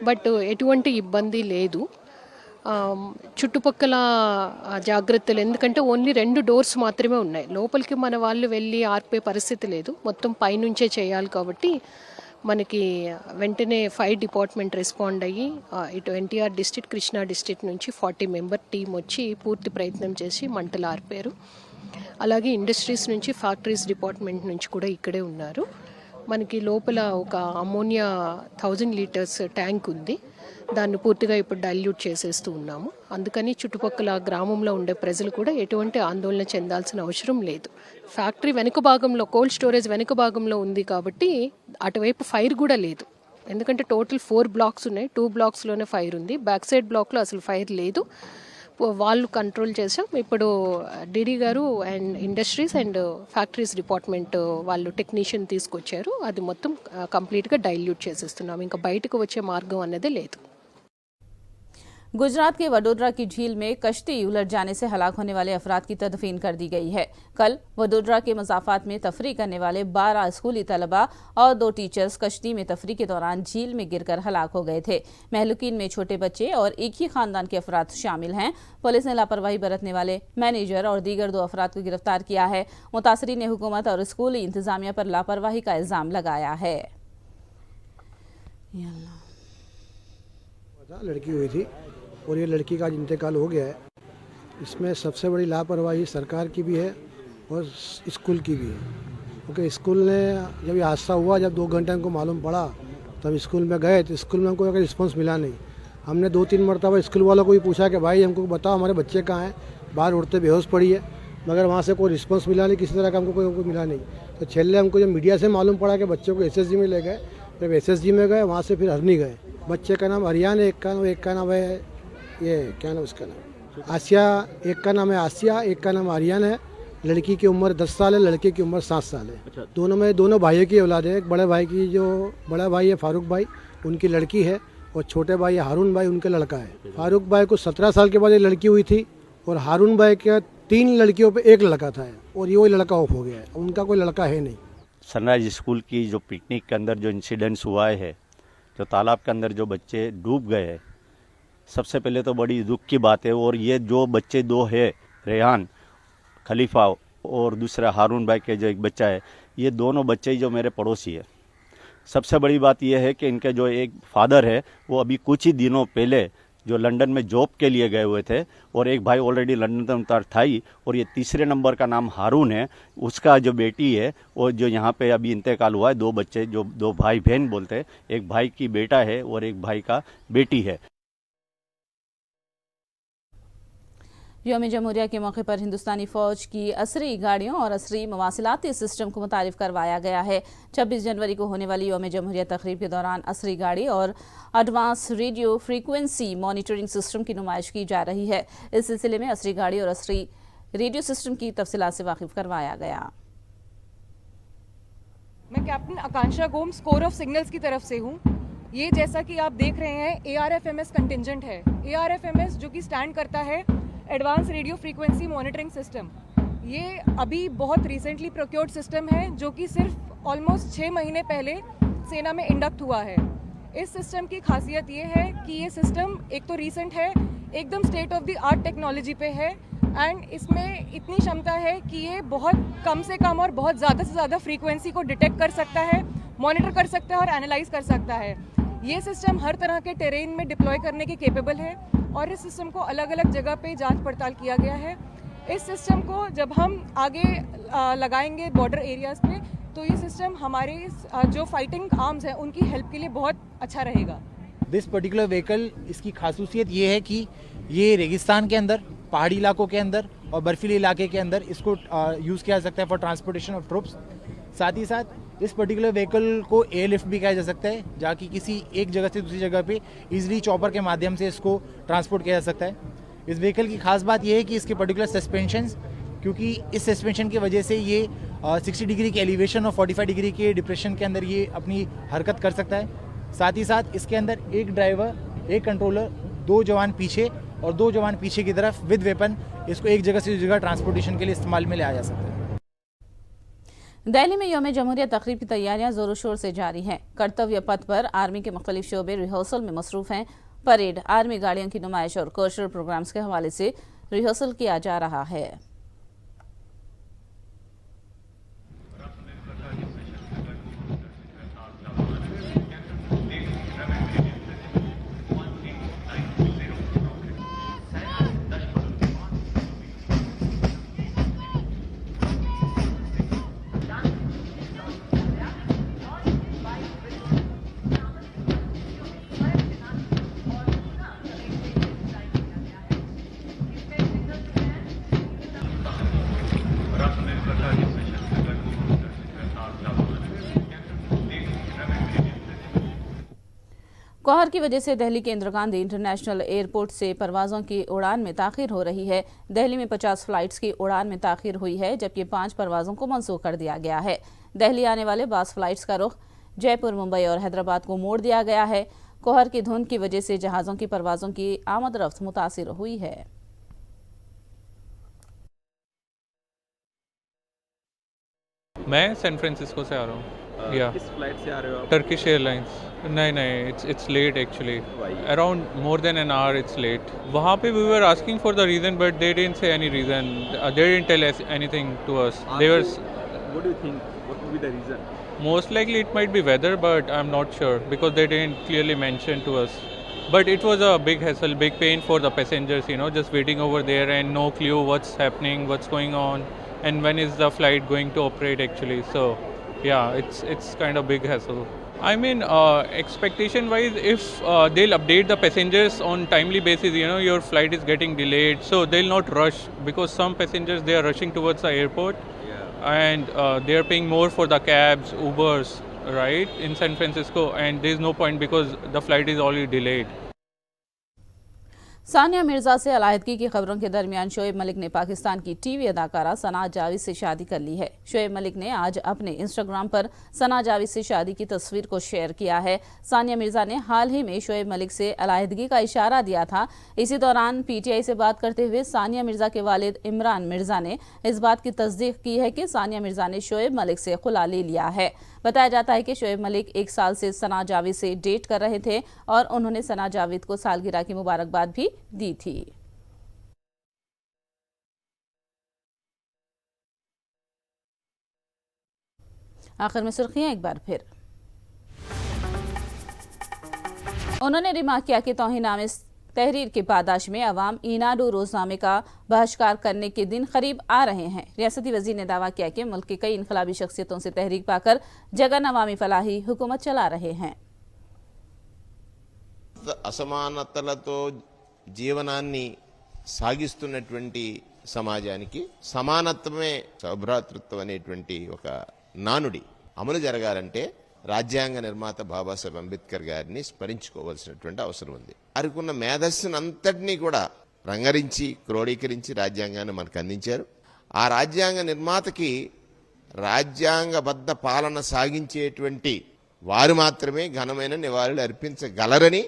బట్ ఎటువంటి ఇబ్బంది లేదు. చుట్టుపక్కల జాగ్రత్తలు, ఎందుకంటే ఓన్లీ 2 డోర్స్ మాత్రమే ఉన్నాయి. లోపలికి మన వాళ్ళు వెళ్ళి ఆర్పే పరిస్థితి లేదు. మొత్తం పైనుంచే చేయాలి కాబట్టి మనకి వెంటనే ఫైర్ డిపార్ట్మెంట్ రెస్పాండ్ అయ్యి ఇటు ఎన్టీఆర్ డిస్ట్రిక్ట్, కృష్ణా డిస్ట్రిక్ట్ నుంచి 40 మెంబర్ టీం వచ్చి పూర్తి ప్రయత్నం చేసి మంటలు ఆర్పారు. అలాగే ఇండస్ట్రీస్ నుంచి, ఫ్యాక్టరీస్ డిపార్ట్మెంట్ నుంచి కూడా ఇక్కడే ఉన్నారు. మనకి లోపల ఒక అమోనియా 1000 లీటర్స్ ట్యాంక్ ఉంది. దాన్ని పూర్తిగా ఇప్పుడు డైల్యూట్ చేసేస్తూ ఉన్నాము. అందుకని చుట్టుపక్కల గ్రామంలో ఉండే ప్రజలు కూడా ఎటువంటి ఆందోళన చెందాల్సిన అవసరం లేదు. ఫ్యాక్టరీ వెనుక భాగంలో, కోల్డ్ స్టోరేజ్ వెనుక భాగంలో ఉంది కాబట్టి అటువైపు ఫైర్ కూడా లేదు. ఎందుకంటే టోటల్ 4 బ్లాక్స్ ఉన్నాయి. 2 బ్లాక్స్లోనే ఫైర్ ఉంది. బ్యాక్ సైడ్ బ్లాక్లో అసలు ఫైర్ లేదు. వాళ్ళు కంట్రోల్ చేసాం. ఇప్పుడు డీడీ గారు and industries and factories department వాళ్ళు టెక్నీషియన్ తీసుకొచ్చారు. అది మొత్తం కంప్లీట్గా డైల్యూట్ చేసేస్తున్నాం. ఇంకా బయటకు వచ్చే మార్గం అన్నదే లేదు. गुजरात के वडोदरा की झील में कश्ती उलट जाने से हलाक होने वाले अफराद की तदफीन कर दी गई है. कल वडोदरा के मज़ाफ़ात में तफरी करने वाले 12 स्कूली तलबा और 2 टीचर्स कश्ती में तफरी के दौरान झील में गिरकर हलाक हो गए थे. महलूकीन में छोटे बच्चे और एक ही खानदान के अफराद शामिल हैं. पुलिस ने लापरवाही बरतने वाले मैनेजर और दीगर 2 अफराद को गिरफ्तार किया है. मुतासरीन ने हुकूमत और स्कूली इंतजामिया पर लापरवाही का इल्ज़ाम लगाया है. लड़की हुई थी और ये लड़की का आज इंतकाल हो गया है. इसमें सबसे बड़ी लापरवाही सरकार की भी है और स्कूल की भी है. क्योंकि स्कूल ने जब ये हादसा हुआ, जब 2 घंटे हमको मालूम पड़ा, तब स्कूल में गए तो स्कूल में हमको कोई रिस्पॉन्स मिला नहीं. हमने 2-3 मरतबा स्कूल वालों को भी पूछा कि भाई हमको बताओ हमारे बच्चे कहाँ हैं, बाहर उड़ते बेहोश पड़ी है, मगर वहाँ से कोई रिस्पॉन्स मिला नहीं. किसी तरह का हमको कोई मिला नहीं. तो छेल्ले हमको जब मीडिया से मालूम पड़ा कि बच्चों को SSG में ले गए, जब SSG में गए वहाँ से फिर हरनी गए. बच्चे का नाम अरियान है, एक का नाम है ये क्या नाम उसका नाम आसिया, एक का नाम है आसिया, एक का नाम आर्यन है. लड़की की उम्र 10 साल है, लड़के की उम्र 7 साल है. अच्छा. दोनों भाइयों की औलाद है. एक बड़े भाई की, जो बड़ा भाई है फारूक भाई, उनकी लड़की है, और छोटे भाई हारून भाई, उनका लड़का है. फारूक भाई को 17 साल के बाद एक लड़की हुई थी, और हारून भाई के 3 लड़कियों पे 1 लड़का था, और ये वही लड़का ऑफ हो गया है. उनका कोई लड़का है नहीं. सनराइज स्कूल की जो पिकनिक के अंदर जो इंसिडेंट्स हुआ है, जो तालाब के अंदर जो बच्चे डूब गए हैं, सबसे पहले तो बड़ी दुख की बात है. और ये जो बच्चे 2 है, रेहान खलीफा और दूसरा हारून भाई के जो एक बच्चा है, ये दोनों बच्चे जो मेरे पड़ोसी है. सबसे बड़ी बात यह है कि इनके जो एक फादर है, वो अभी कुछ ही दिनों पहले जो लंदन में जॉब के लिए गए हुए थे, और एक भाई ऑलरेडी लंदन में था ही, और ये तीसरे नंबर का नाम हारून है. उसका जो बेटी है वो जो यहाँ पे अभी इंतकाल हुआ है. 2 बच्चे जो 2 भाई बहन बोलते हैं, एक भाई की बेटा है और एक भाई का बेटी है. यौम जमहूरिया के मौके पर हिंदुस्तानी फौज की असरी गाड़ियों और असरी मवासिलाती सिस्टम को मुतारिफ करवाया गया है. 26 जनवरी को होने वाली यौम जमहूरिया तकरीब के दौरान असरी गाड़ी और advance radio frequency monitoring system की नुमाइश की जा रही है. इस सिलसिले में असरी गाड़ी और असरी रेडियो सिस्टम की तफसीलात से वाकिफ करवाया गया. मैं captain Akanksha Gomes, core of signals की तरफ से हूँ. ये जैसा कि आप देख रहे हैं, ARFMS कंटिजेंट है. ARFMS जो कि स्टैंड करता है advance radio frequency monitoring system. ये अभी बहुत रिसेंटली प्रोक्योर्ड सिस्टम है, जो कि सिर्फ ऑलमोस्ट 6 महीने पहले सेना में इंडक्ट हुआ है. इस सिस्टम की खासियत ये है कि ये सिस्टम एक तो रीसेंट है, एकदम state of the art technology पे है, एंड इसमें इतनी क्षमता है कि ये बहुत कम से कम और बहुत ज़्यादा से ज़्यादा फ्रीक्वेंसी को डिटेक्ट कर सकता है, मॉनिटर कर सकता है और एनालाइज कर सकता है। ये सिस्टम हर तरह के टेरेन में डिप्लॉय करने के केपेबल है और इस सिस्टम को अलग अलग जगह पे जांच पड़ताल किया गया है। इस सिस्टम को जब हम आगे लगाएंगे बॉर्डर एरियाज पे तो ये सिस्टम हमारे जो फाइटिंग आर्म्स हैं उनकी हेल्प के लिए बहुत अच्छा रहेगा। दिस पर्टिकुलर व्हीकल, इसकी खासूसियत ये है कि ये रेगिस्तान के अंदर, पहाड़ी इलाकों के अंदर और बर्फीले इलाके के अंदर इसको यूज़ किया जा सकता है फॉर ट्रांसपोर्टेशन ऑफ ट्रुप्स। साथ ही साथ इस पर्टिकुलर व्हीकल को एयर लिफ्ट भी किया जा सकता है, जाकि किसी एक जगह से दूसरी जगह पे इजीली चॉपर के माध्यम से इसको ट्रांसपोर्ट किया जा सकता है। इस व्हीकल की खास बात यह है कि इसके पर्टिकुलर सस्पेंशंस, क्योंकि इस सस्पेंशन की वजह से ये 60 डिग्री के एलिवेशन और 45 डिग्री के डिप्रेशन के अंदर ये अपनी हरकत कर सकता है। साथ ही साथ इसके अंदर एक ड्राइवर, एक कंट्रोलर, 2 जवान पीछे और 2 जवान पीछे की तरफ विद वेपन इसको एक जगह से दूसरी जगह ट्रांसपोर्टेशन के लिए इस्तेमाल में लाया जा सकता है। दिल्ली में यौम जमहूरिया तकरीब की तैयारियां जोरों शोर से जारी हैं। कर्तव्य पथ पर आर्मी के मुख्तलिफ शोबे रिहर्सल में मसरूफ हैं। परेड, आर्मी गाड़ियों की नुमाइश और कल्चरल प्रोग्राम्स के हवाले से रिहर्सल किया जा रहा है। कोहर की वजह से दिल्ली के इंदिरा गांधी इंटरनेशनल एयरपोर्ट से परवाज़ों की उड़ान में ताख़ीर हो रही है। दिल्ली में 50 फ्लाइट्स की उड़ान में ताख़ीर हुई है, जबकि 5 परवाज़ों को मंसूख कर दिया गया है। दिल्ली आने वाले 22 फ्लाइट्स का रुख जयपुर, मुंबई और हैदराबाद को मोड़ दिया गया है। कोहर की धुंध की वजह से जहाज़ों की परवाज़ों की आमद रफ्त मुतासिर हुई है। मैं सैन फ्रांसिस्को से आ रहा हूँ। किस फ्लाइट से आ रहे हो आप? Turkish airlines. नहीं, it's late actually. Why? Around more than an hour it's late. वहाँ पे we were asking for the reason, but they didn't say any reason. They didn't tell us anything to us. They were. What do you think? What would be the reason? Most likely it might be weather, but I'm not sure because they didn't clearly mention to us. But it was a big hassle, big pain for the passengers, just waiting over there and no clue what's happening, what's going on, and when is the flight going to operate actually. So yeah, it's kind of big hassle. I mean, expectation wise, if they'll update the passengers on timely basis, your flight is getting delayed, so they'll not rush, because some passengers, they are rushing towards the airport, and they are paying more for the cabs, Ubers, right, in San Francisco, and there's no point because the flight is already delayed. Sania Mirza से अलाहिदगी की खबरों के दरमियान शोएब मलिक ने पाकिस्तान की TV अदाकारा सना जावेद से शादी कर ली है। शोएब मलिक ने आज अपने इंस्टाग्राम पर सना जावेद से शादी की तस्वीर को शेयर किया है। सानिया मिर्जा ने हाल ही में शोएब मलिक से अलाहिदगी का इशारा दिया था। इसी दौरान पीटीआई से बात करते हुए सानिया मिर्जा के वालिद इमरान मिर्जा ने इस बात की तस्दीक की है कि सानिया मिर्जा ने शोएब मलिक से खुला ले लिया है। बताया जाता है कि शोएब मलिक 1 साल से सना जावेद से डेट कर रहे थे और उन्होंने सना जावेद को सालगिरह की मुबारकबाद भी दी थी। आखिर में सुर्खियां एक बार फिर। उन्होंने रिमार्क किया कि तौहीन-ए-आम तहरीर के पादाश में अवाम ईनाडू रोजनामे का बहिष्कार करने के दिन करीब आ रहे हैं। रियासती वजीर ने दावा किया कि मुल्क की कई इनकलाबी शख्सियतों से तहरीक पाकर जगन अवामी फलाही हुकूमत चला रहे हैं। అసమానతలతో జీవనాన్ని సాగిస్తున్నటువంటి సమాజానికి సమానత్వమే సౌభ్రాతృత్వం అనేటువంటి ఒక నానుడి అమలు జరగాలంటే రాజ్యాంగ నిర్మాత బాబాసాహెబ్ అంబేద్కర్ గారిని స్మరించుకోవాల్సినటువంటి అవసరం ఉంది. వారికున్న మేధస్సును అంతటినీ కూడా రంగరించి క్రోడీకరించి రాజ్యాంగాన్ని మనకు అందించారు. ఆ రాజ్యాంగ నిర్మాతకి రాజ్యాంగబద్ధ పాలన సాగించేటువంటి వారు మాత్రమే ఘనమైన నివాళులు అర్పించగలరని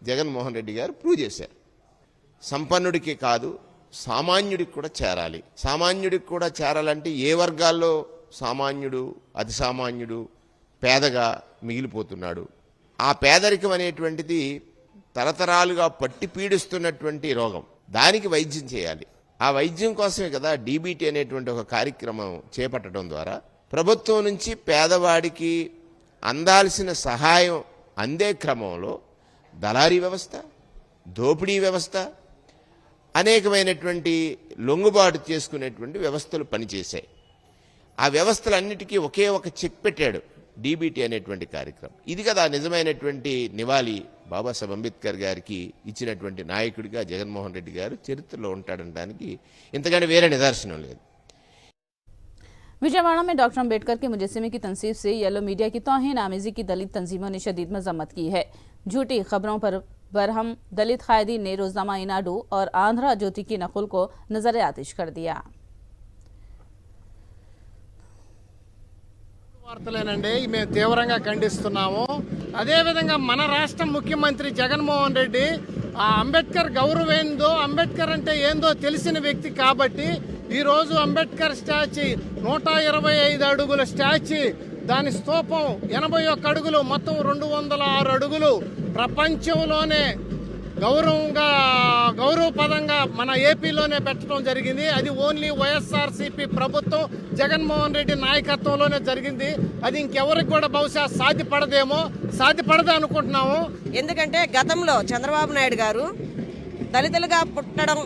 జగన్మోహన్ రెడ్డి గారు ప్రూవ్ చేశారు. సంపన్నుడికి కాదు, సామాన్యుడికి కూడా చేరాలి. సామాన్యుడికి కూడా చేరాలంటే ఏ వర్గాల్లో సామాన్యుడు, అతి సామాన్యుడు, పేదగా మిగిలిపోతున్నాడు. ఆ పేదరికం అనేటువంటిది తరతరాలుగా పట్టి పీడిస్తున్నటువంటి రోగం. దానికి వైద్యం చేయాలి. ఆ వైద్యం కోసమే కదా డీబీటీ అనేటువంటి ఒక కార్యక్రమం చేపట్టడం ద్వారా ప్రభుత్వం నుంచి పేదవాడికి అందాల్సిన సహాయం అందే క్రమంలో దళారీ వ్యవస్థ, దోపిడీ వ్యవస్థ, అనేకమైనటువంటి లొంగుబాటు చేసుకునేటువంటి వ్యవస్థలు పనిచేశాయి. ఆ వ్యవస్థలన్నిటికీ ఒకే ఒక చెక్ పెట్టాడు డీబీటీ అనేటువంటి కార్యక్రమం. ఇది కదా నిజమైనటువంటి నివాళి బాబాసాహెబ్ అంబేద్కర్ గారికి ఇచ్చినటువంటి నాయకుడిగా జగన్మోహన్ రెడ్డి గారు చరిత్రలో ఉంటాడనడానికి ఇంతకంటే వేరే నిదర్శనం లేదు. विजयवाड़ा में डॉक्टर अम्बेडकर के मुजस्समे की तनसीब से येलो मीडिया की तौहीन आमेजी की दलित तंजीमों ने शदीद मजम्मत की है। झूठी खबरों पर बरहम दलित कायदीन ने रोजनामा इनाडू और आंध्रा ज्योति की नकुल को नजर आतिश कर दिया। వార్తలేనండి మేము తీవ్రంగా ఖండిస్తున్నాము. అదేవిధంగా మన రాష్ట్ర ముఖ్యమంత్రి జగన్మోహన్ రెడ్డి ఆ అంబేద్కర్ గౌరవేందో, అంబేద్కర్ అంటే ఏందో తెలిసిన వ్యక్తి కాబట్టి ఈరోజు అంబేద్కర్ స్టాచ్యూ 125 అడుగుల స్టాచ్యూ, దాని స్తూపం 81 అడుగులు, మొత్తం 206 అడుగులు ప్రపంచంలోనే గౌరవపదంగా మన ఏపీలోనే పెట్టడం జరిగింది. అది ఓన్లీ వైఎస్ఆర్సీపీ ప్రభుత్వం జగన్మోహన్ రెడ్డి నాయకత్వంలోనే జరిగింది. అది ఇంకెవరికి కూడా బహుశా సాధ్యపడదు అనుకుంటున్నాము. ఎందుకంటే గతంలో చంద్రబాబు నాయుడు గారు దళితులుగా పుట్టడం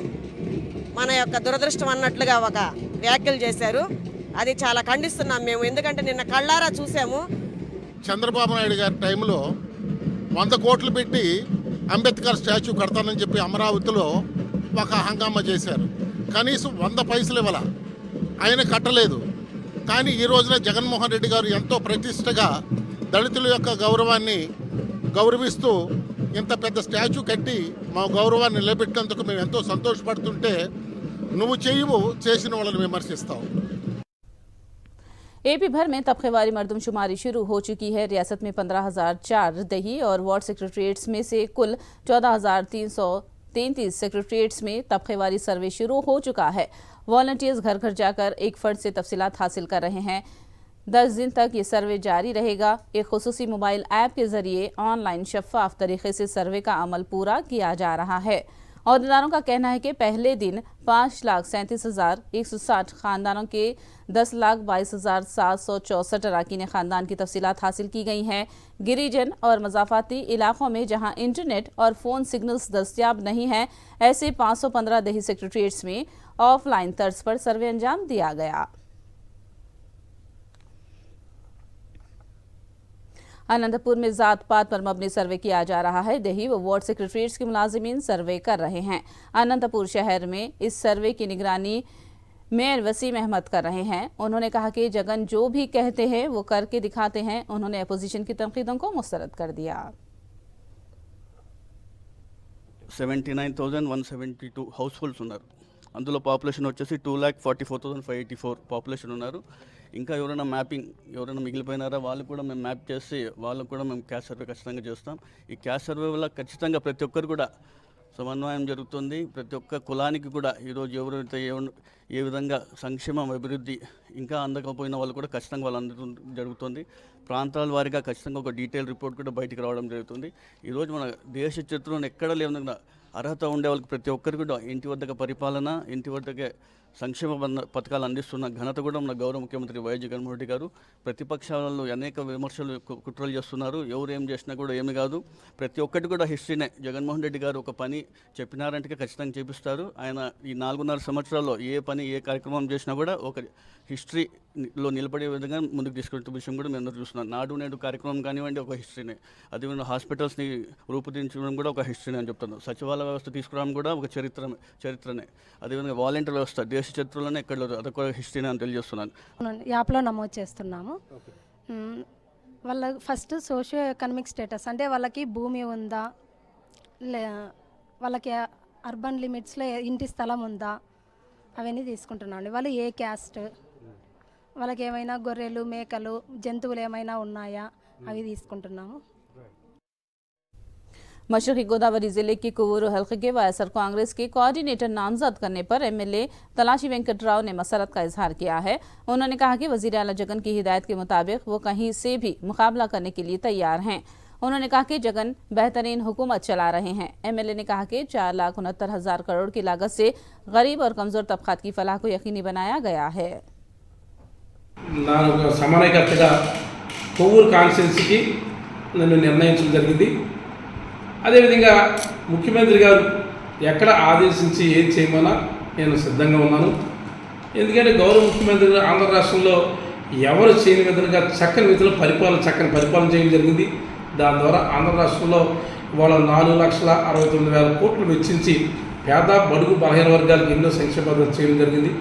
మన యొక్క దురదృష్టం అన్నట్లుగా ఒక వ్యాఖ్యలు చేశారు. అది చాలా ఖండిస్తున్నాం మేము. ఎందుకంటే నిన్న కళ్ళారా చూసాము. చంద్రబాబు నాయుడు గారి టైంలో 100 కోట్లు పెట్టి అంబేద్కర్ స్టాచ్యూ కడతానని చెప్పి అమరావతిలో ఒక హంగామా చేశారు. కనీసం 100 పైసలు ఇవ్వాల, ఆయన కట్టలేదు. కానీ ఈ రోజున జగన్మోహన్ రెడ్డి గారు ఎంతో ప్రతిష్టగా దళితుల యొక్క గౌరవాన్ని గౌరవిస్తూ ఇంత పెద్ద స్టాచ్యూ కట్టి మా గౌరవాన్ని నిలబెట్టినందుకు మేము ఎంతో సంతోషపడుతుంటే నువ్వు చేయవు, చేసిన వాళ్ళని విమర్శిస్తావు. एपी भर में तबकेवारी मरदमशुमारी शुरू हो चुकी है। रियासत में 15,004 दही और वार्ड सेक्रेटरीट्स में से कुल 14,333 सेक्रेटरीट्स में तबकेवारी सर्वे शुरू हो चुका है। वॉलंटियर्स घर घर जाकर एक फर्द से तफसीलात हासिल कर रहे हैं। 10 दिन तक ये सर्वे जारी रहेगा। एक खुसूसी मोबाइल ऐप के जरिए ऑनलाइन शफाफ तरीके से सर्वे का अमल पूरा किया जा रहा है। औहदेदारों का कहना है कि पहले दिन 5,37,160 खानदानों के 10,22,764 अरकान खानदान की तफसीलात हासिल की गई हैं। गिरिजन और मज़ाफ़ाती इलाकों में जहां इंटरनेट और फ़ोन सिग्नल्स दस्तियाब नहीं हैं, ऐसे 515 दही सेक्रेटरीट्स में ऑफलाइन तर्ज पर सर्वे अंजाम दिया गया। अनंतपुर में जात पात पर मबनी सर्वे किया जा रहा है। दही व वार्ड सेक्रेटरीट्स के मुलाजिमीन सर्वे कर रहे हैं। अनंतपुर शहर में इस सर्वे की निगरानी मेयर वसीम अहमद कर रहे हैं। उन्होंने कहा कि जगन जो भी कहते हैं वो करके दिखाते हैं। उन्होंने अपोजिशन की तनकीदों को मुस्तरद कर दिया। 79,172 హౌస్ హోల్డ్స్ ఉన్నారు. అందులో పాపులేషన్ వచ్చేసి 2,44,584 పాపులేషన్ ఉన్నారు. ఇంకా ఎవరైనా మిగిలిపోయినారా వాళ్ళు కూడా మేము మ్యాప్ చేసి వాళ్ళకు కూడా మేము క్యాష్ సర్వే ఖచ్చితంగా చేస్తాం. ఈ క్యాష్ సర్వే వల్ల ఖచ్చితంగా ప్రతి ఒక్కరు కూడా సమన్వయం జరుగుతుంది. ప్రతి ఒక్క కులానికి కూడా ఈరోజు ఎవరైతే ఏ విధంగా సంక్షేమం అభివృద్ధి ఇంకా అందకపోయిన వాళ్ళు కూడా ఖచ్చితంగా వాళ్ళు జరుగుతుంది. ప్రాంతాల వారీగా ఖచ్చితంగా ఒక డీటెయిల్ రిపోర్ట్ కూడా బయటికి రావడం జరుగుతుంది. ఈరోజు మన దేశ చరిత్రలో ఎక్కడ లేకుండా అర్హత ఉండే వాళ్ళకి ప్రతి ఒక్కరికి కూడా ఇంటి వద్దకు పరిపాలన, ఇంటి వద్దకే సంక్షేమ పథకాలు అందిస్తున్న ఘనత కూడా మన గౌరవ ముఖ్యమంత్రి వైఎస్ జగన్మోహన్ రెడ్డి గారు. ప్రతిపక్షాలలో అనేక విమర్శలు కుట్రలు చేస్తున్నారు. ఎవరు ఏం చేసినా కూడా ఏమి కాదు, ప్రతి ఒక్కటి కూడా హిస్టరీనే. జగన్మోహన్ రెడ్డి గారు ఒక పని చెప్పినారంటే ఖచ్చితంగా చేపిస్తారు. ఆయన ఈ 4.5 సంవత్సరాల్లో ఏ పని ఏ కార్యక్రమం చేసినా కూడా ఒక హిస్టరీలో నిలబడే విధంగా ముందుకు తీసుకెళ్తున్న విషయం కూడా మేము అందరూ చూస్తున్నాం. నాడు నేడు కార్యక్రమం కానివ్వండి ఒక హిస్టరీనే. అదేవిధంగా హాస్పిటల్స్ని రూపుదించడం కూడా ఒక హిస్టరీనే అని చెప్తున్నాను. సచివాలయ వ్యవస్థ తీసుకురావడం కూడా ఒక చరిత్రనే. అదేవిధంగా వాలంటీర్ వ్యవస్థ దేశ చరిత్రలోనే ఎక్కడ లేదు, అదొక హిస్టరీని అని తెలియజేస్తున్నాను. యాప్లో నమోదు చేస్తున్నాము. వాళ్ళ ఫస్ట్ సోషియో ఎకనామిక్ స్టేటస్ అంటే వాళ్ళకి భూమి ఉందా, వాళ్ళకి అర్బన్ లిమిట్స్లో ఇంటి స్థలం ఉందా అవన్నీ తీసుకుంటున్నాం. వాళ్ళు ఏ క్యాస్ట్, వాళ్ళకి ఏమైనా గొర్రెలు మేకలు జంతువులు ఏమైనా ఉన్నాయా అవి తీసుకుంటున్నాము. मशरक़ी गोदावरी जिले के कुवूरू हल्के के वायएसआर कांग्रेस के कोऑर्डिनेटर नामजद करने पर एमएलए तलाशी वेंकट राव ने मसरत का इजहार किया है। उन्होंने कहा कि वज़ीर आला जगन की हिदायत के मुताबिक वो कहीं से भी मुकाबला करने के लिए तैयार हैं। उन्होंने कहा कि जगन बेहतरीन हुकूमत चला रहे हैं। एमएलए ने कहा कि 4,69,000 करोड़ की लागत से गरीब और कमज़ोर तबक़ात की फलाह को यकीनी बनाया गया है। సమన్వయకర్తగా కొవ్వూరు కాన్స్టిట్యున్సీకి నన్ను నిర్ణయించడం జరిగింది. అదేవిధంగా ముఖ్యమంత్రి గారు ఎక్కడ ఆదేశించి ఏం చేయమన్నా నేను సిద్ధంగా ఉన్నాను. ఎందుకంటే గౌరవ ముఖ్యమంత్రి గారు ఆంధ్ర రాష్ట్రంలో ఎవరు చేయని విధంగా చక్కని పరిపాలన చేయడం జరిగింది. దాని ద్వారా ఆంధ్ర రాష్ట్రంలో ఇవాళ 4,69,000 కోట్లు వెచ్చించి పేద బడుగు బలహీన వర్గాలకు ఎన్నో సంక్షేమ పథకాలు చేయడం జరిగింది.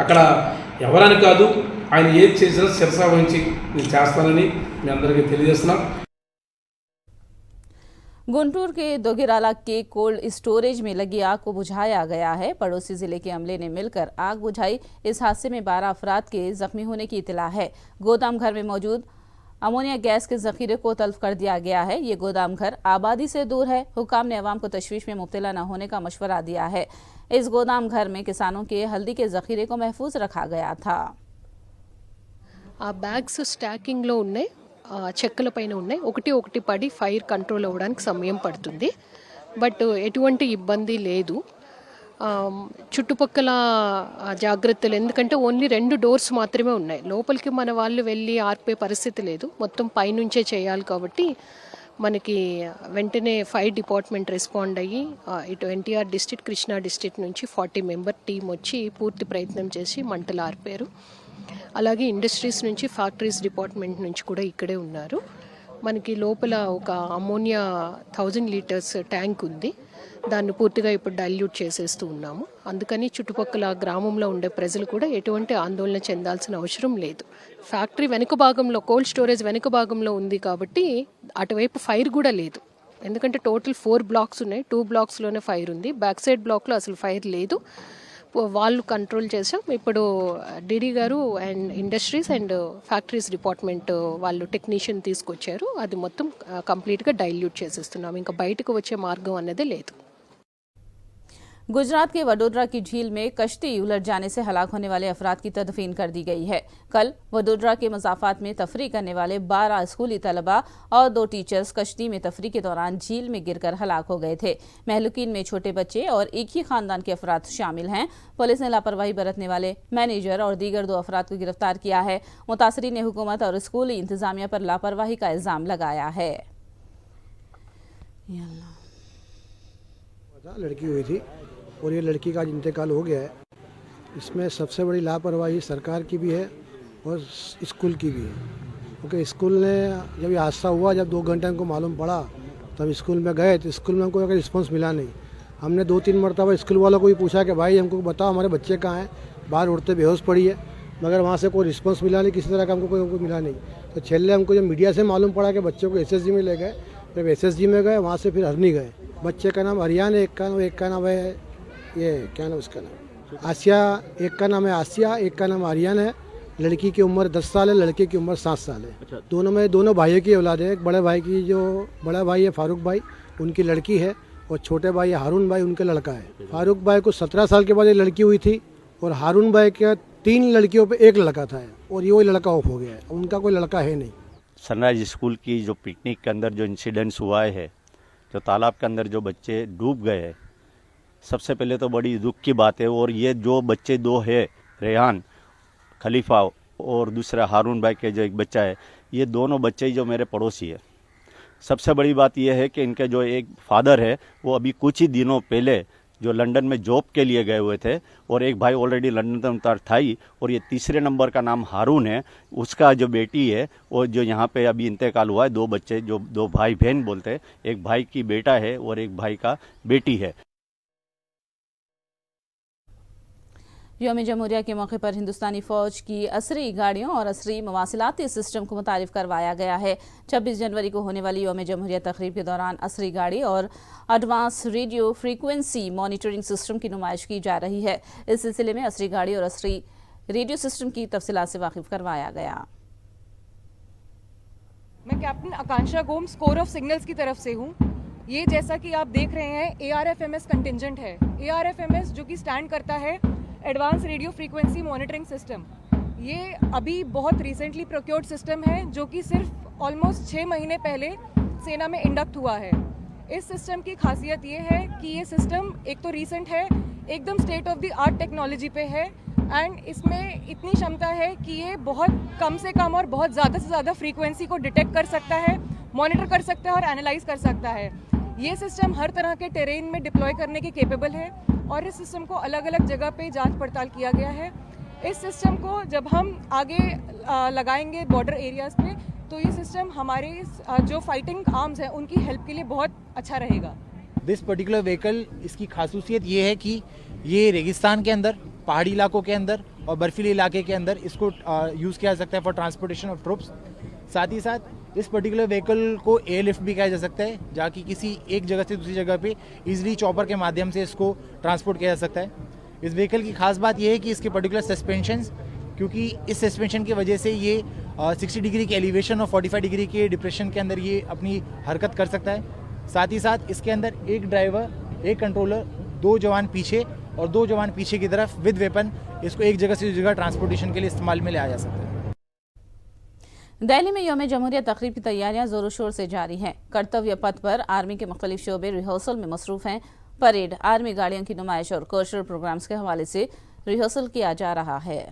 అక్కడ ఎవరని కాదు, ఆయన ఏది చేసినా శిరసా వహించి నేను చేస్తానని మీ అందరికీ తెలియజేస్తున్నాం. गुंटूर के दोगिराला के कोल्ड स्टोरेज में लगी आग को बुझाया गया है. पड़ोसी जिले के अमले ने मिलकर आग बुझाई. इस हादसे में 12 अफराद के जख्मी होने की इतला है. गोदाम घर में मौजूद अमोनिया गैस के जखीरे को तल्फ कर दिया गया है. ये गोदाम घर आबादी से दूर है. हुकाम ने अवाम को तशवीश में मुब्तला न होने का मशवरा दिया है. इस गोदाम घर में किसानों के हल्दी के जखीरे को महफूज रखा गया था. ఆ బ్యాగ్స్ స్టాకింగ్లో ఉన్నాయి, చెక్కల పైన ఉన్నాయి. ఒకటి పడి ఫైర్ కంట్రోల్ అవ్వడానికి సమయం పడుతుంది. బట్ ఎటువంటి ఇబ్బంది లేదు. చుట్టుపక్కల జాగ్రత్తలు, ఎందుకంటే ఓన్లీ 2 డోర్స్ మాత్రమే ఉన్నాయి. లోపలికి మన వాళ్ళు వెళ్ళి ఆర్పే పరిస్థితి లేదు. మొత్తం పైనుంచే చేయాలి కాబట్టి మనకి వెంటనే ఫైర్ డిపార్ట్మెంట్ రెస్పాండ్ అయ్యి ఇటు ఎన్టీఆర్ డిస్ట్రిక్ట్, కృష్ణా డిస్ట్రిక్ట్ నుంచి 40 మెంబర్ టీం వచ్చి పూర్తి ప్రయత్నం చేసి మంటలు ఆర్పారు. అలాగే ఇండస్ట్రీస్ నుంచి, ఫ్యాక్టరీస్ డిపార్ట్మెంట్ నుంచి కూడా ఇక్కడే ఉన్నారు. మనకి లోపల ఒక అమోనియా 1000 లీటర్స్ ట్యాంక్ ఉంది. దాన్ని పూర్తిగా ఇప్పుడు డైల్యూట్ చేసేస్తూ ఉన్నాము. అందుకని చుట్టుపక్కల గ్రామంలో ఉండే ప్రజలు కూడా ఎటువంటి ఆందోళన చెందాల్సిన అవసరం లేదు. ఫ్యాక్టరీ వెనుక భాగంలో, కోల్డ్ స్టోరేజ్ వెనుక భాగంలో ఉంది కాబట్టి అటువైపు ఫైర్ కూడా లేదు. ఎందుకంటే టోటల్ 4 బ్లాక్స్ ఉన్నాయి. 2 బ్లాక్స్లోనే ఫైర్ ఉంది. బ్యాక్ సైడ్ బ్లాక్లో అసలు ఫైర్ లేదు. వాళ్ళు కంట్రోల్ చేసాం. ఇప్పుడు డీడీ గారు and industries and factories department వాళ్ళు టెక్నీషియన్ తీసుకొచ్చారు. అది మొత్తం కంప్లీట్గా డైల్యూట్ చేసేస్తున్నాం. ఇంకా బయటకు వచ్చే మార్గం అన్నదే లేదు. गुजरात के वडोदरा की झील में कश्ती उलट जाने से हलाक होने वाले अफराद की तदफीन कर दी गई है. कल वडोदरा के मज़ाफ़ात में तफरी करने वाले 12 स्कूली तलबा और 2 टीचर्स कश्ती में तफरी के दौरान झील में गिरकर हलाक हो गए थे. महलूकीन में छोटे बच्चे और एक ही खानदान के अफराद शामिल हैं. पुलिस ने लापरवाही बरतने वाले मैनेजर और दीगर 2 अफराद को गिरफ्तार किया है. मुतासरीन ने हुकूमत और स्कूली इंतजामिया पर लापरवाही का इल्ज़ाम लगाया है. लड़की हुई थी और ये लड़की का आज इंतकाल हो गया है. इसमें सबसे बड़ी लापरवाही सरकार की भी है और स्कूल की भी है. क्योंकि स्कूल ने जब ये हादसा हुआ, जब 2 घंटे हमको मालूम पड़ा, तब स्कूल में गए तो स्कूल में हमको कोई रिस्पॉन्स मिला नहीं. हमने 2-3 मरतबा स्कूल वालों को भी पूछा कि भाई हमको बताओ हमारे बच्चे कहाँ हैं, बाहर उड़ते बेहोश पड़ी है, मगर वहाँ से कोई रिस्पॉन्स मिला नहीं. किसी तरह का हमको कोई मिला नहीं. तो छेल्ले हमको जब मीडिया से मालूम पड़ा कि बच्चों को SSG में ले गए, जब SSG में गए वहाँ से फिर हरनी गए. बच्चे का नाम अरियान है, एक का नाम है ये क्या नाम उसका नाम आसिया, एक का नाम है आसिया, एक का नाम आर्यन है. लड़की की उम्र 10 साल है, लड़के की उम्र 7 साल है. दोनों भाइयों की औलाद है. एक बड़े भाई की, जो बड़ा भाई है फारूक भाई, उनकी लड़की है, और छोटे भाई हारून भाई, उनका लड़का है. फारूक भाई को 17 साल के बाद एक लड़की हुई थी, और हारून भाई के 3 लड़कियों पे 1 लड़का था, और ये वही लड़का ऑफ हो गया है. उनका कोई लड़का है नहीं. सनराइज स्कूल की जो पिकनिक के अंदर जो इंसिडेंट्स हुआ है, जो तालाब के अंदर जो बच्चे डूब गए हैं, सबसे पहले तो बड़ी दुख की बात है. और ये जो बच्चे 2 है, रेहान खलीफा और दूसरा हारून भाई के जो एक बच्चा है, ये दोनों बच्चे जो मेरे पड़ोसी है. सबसे बड़ी बात यह है कि इनके जो एक फादर है, वो अभी कुछ ही दिनों पहले जो लंदन में जॉब के लिए गए हुए थे, और एक भाई ऑलरेडी लंदन में था ही, और ये तीसरे नंबर का नाम हारून है. उसका जो बेटी है वो जो यहाँ पे अभी इंतकाल हुआ है. 2 बच्चे जो 2 भाई बहन बोलते हैं, एक भाई की बेटा है और एक भाई का बेटी है. यौम जमहूरिया के मौके पर हिंदुस्तानी फौज की असरी गाड़ियों और असरी मवासिलाती सिस्टम को मुतारिफ करवाया गया है. 26 जनवरी को होने वाली यौम जमहूरिया तकरीब के दौरान असरी गाड़ी और advance radio frequency monitoring system की नुमाइश की जा रही है. इस सिलसिले में असरी गाड़ी और असरी रेडियो सिस्टम की तफसीलात से वाकिफ करवाया गया. मैं captain Akanksha Gomes, core of signals की तरफ से हूँ. ये जैसा कि आप देख रहे हैं ARFMS कंटिजेंट है. ARFMS जो कि स्टैंड करता है advance radio frequency monitoring system. ये अभी बहुत रिसेंटली प्रोक्योर्ड सिस्टम है, जो कि सिर्फ ऑलमोस्ट 6 महीने पहले सेना में इंडक्ट हुआ है. इस सिस्टम की खासियत ये है कि ये सिस्टम एक तो रीसेंट है, एकदम state of the art technology पे है. एंड इसमें इतनी क्षमता है कि ये बहुत कम से कम और बहुत ज़्यादा से ज़्यादा फ्रीक्वेंसी को डिटेक्ट कर सकता है, मॉनिटर कर सकता है और एनालाइज कर सकता है। ये सिस्टम हर तरह के टेरेन में डिप्लॉय करने के केपेबल है और इस सिस्टम को अलग अलग जगह पे जांच पड़ताल किया गया है। इस सिस्टम को जब हम आगे लगाएंगे बॉर्डर एरियाज़ पे तो ये सिस्टम हमारे जो फाइटिंग आर्म्स हैं उनकी हेल्प के लिए बहुत अच्छा रहेगा। दिस पर्टिकुलर व्हीकल, इसकी खासूसियत ये है कि ये रेगिस्तान के अंदर, पहाड़ी इलाकों के अंदर और बर्फीले इलाके के अंदर इसको यूज़ किया जा सकता है फॉर ट्रांसपोर्टेशन ऑफ ट्रुप्स। साथ ही साथ इस पर्टिकुलर व्हीकल को एयरलिफ्ट भी किया जा सकता है, जाकि किसी एक जगह से दूसरी जगह पे इजीली चॉपर के माध्यम से इसको ट्रांसपोर्ट किया जा सकता है। इस व्हीकल की खास बात यह है कि इसके पर्टिकुलर सस्पेंशंस, क्योंकि इस सस्पेंशन की वजह से ये 60 डिग्री के एलिवेशन और 45 डिग्री के डिप्रेशन के अंदर ये अपनी हरकत कर सकता है। साथ ही साथ इसके अंदर एक ड्राइवर, एक कंट्रोलर, 2 जवान पीछे और 2 जवान पीछे की तरफ विद वेपन इसको एक जगह से दूसरी जगह ट्रांसपोर्टेशन के लिए इस्तेमाल में लाया जा सकता है। दिल्ली में यौम जमहूरिया तकरीब की तैयारियां जोरों शोर से जारी हैं। कर्तव्य पथ पर आर्मी के मुख्तलिफ शोबे रिहर्सल में मसरूफ हैं। परेड, आर्मी गाड़ियों की नुमाइश और कल्चरल प्रोग्राम्स के हवाले से रिहर्सल किया जा रहा है।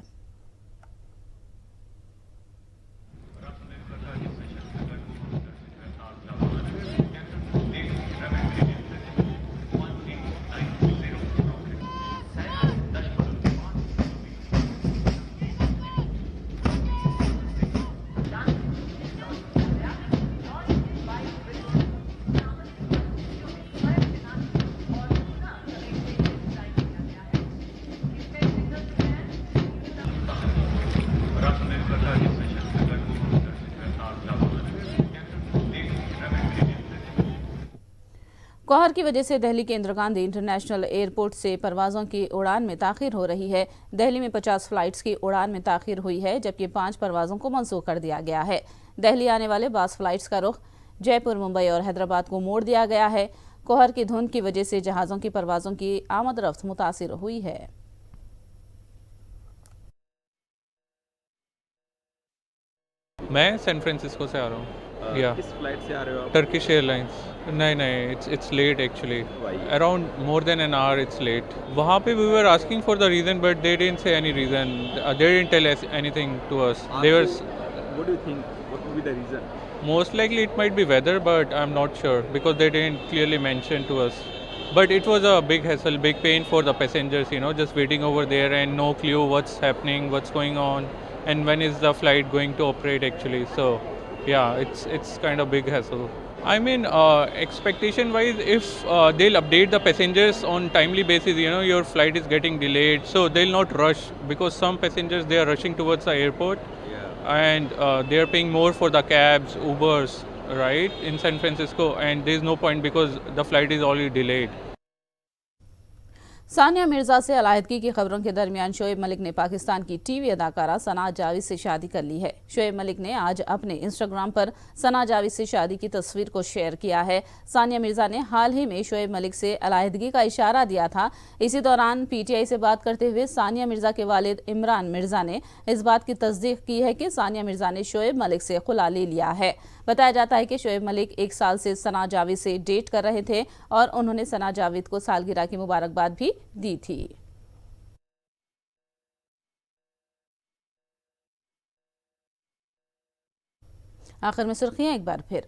कोहर की वजह से दिल्ली के इंदिरा गांधी इंटरनेशनल एयरपोर्ट से परवाज़ों की उड़ान में ताख़ीर हो रही है। दिल्ली में 50 फ्लाइट्स की उड़ान में ताख़ीर हुई है, जबकि 5 परवाज़ों को मंसूख कर दिया गया है। दिल्ली आने वाले 22 फ्लाइट्स का रुख जयपुर, मुंबई और हैदराबाद को मोड़ दिया गया है। कोहर की धुंध की वजह से जहाज़ों की परवाज़ों की आमद रफ्त मुतासिर हुई है। मैं सैन फ्रांसिस्को से आ रहा हूँ। किस फ्लाइट से आ रहे हो आप? Turkish airlines. नहीं, it's late actually. Why? Around more than an hour it's late. वहाँ पे we were asking for the reason, but they didn't say any reason. They didn't tell us anything to us. They were. What do you think? What would be the reason? Most likely it might be weather, but I'm not sure because they didn't clearly mention to us. But it was a big hassle, big pain for the passengers, just waiting over there and no clue what's happening, what's going on, and when is the flight going to operate actually. So yeah, it's kind of big hassle. I mean, expectation-wise, if they'll update the passengers on timely basis, your flight is getting delayed, so they'll not rush because some passengers, they are rushing towards the airport, and they are paying more for the cabs, Ubers, right, in San Francisco, and there's no point because the flight is already delayed. Sania Mirza से अलाहिदगी की खबरों के दरमियान शोएब मलिक ने पाकिस्तान की TV अदाकारा सना जावेद से शादी कर ली है। शोएब मलिक ने आज अपने इंस्टाग्राम पर सना जावेद से शादी की तस्वीर को शेयर किया है। सानिया मिर्जा ने हाल ही में शोएब मलिक से अलाहिदगी का इशारा दिया था। इसी दौरान पीटीआई से बात करते हुए सानिया मिर्जा के वालिद इमरान मिर्जा ने इस बात की तस्दीक की है कि सानिया मिर्जा ने शोएब मलिक से खुला ले लिया है। बताया जाता है कि शोएब मलिक 1 साल से सना जावेद से डेट कर रहे थे और उन्होंने सना जावेद को सालगिरह की मुबारकबाद भी दी थी। आखिर में सुर्खियां एक बार फिर।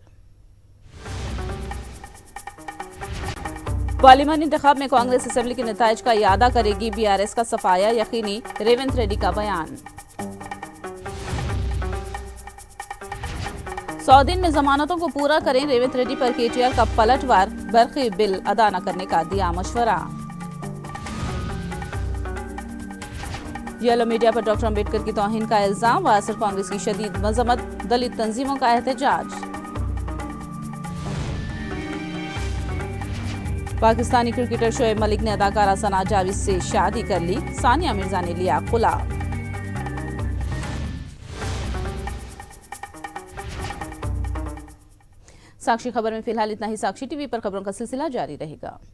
पार्लियामानी इंतखाब में कांग्रेस असेंबली के नताइज का इयादा करेगी बीआरएस का सफाया यकीनी, रेवंत रेड्डी का बयान। 100 दिन में जमानतों को पूरा करें, रेवंत रेड्डी पर केटीआर का पलटवार, बरखी बिल अदा न करने का दिया मशवरा। येलो मीडिया पर डॉक्टर अंबेडकर की तौहीन का इल्जाम, वायएसआर कांग्रेस की शदीद मजम्मत, दलित तंजीमों का एहतजाज। पाकिस्तानी क्रिकेटर शोएब मलिक ने अदाकारा सना जावेद से शादी कर ली, सानिया मिर्जा ने लिया खुला। साक्षी खबर में फिलहाल इतना ही। साक्षी टीवी पर खबरों का सिलसिला जारी रहेगा।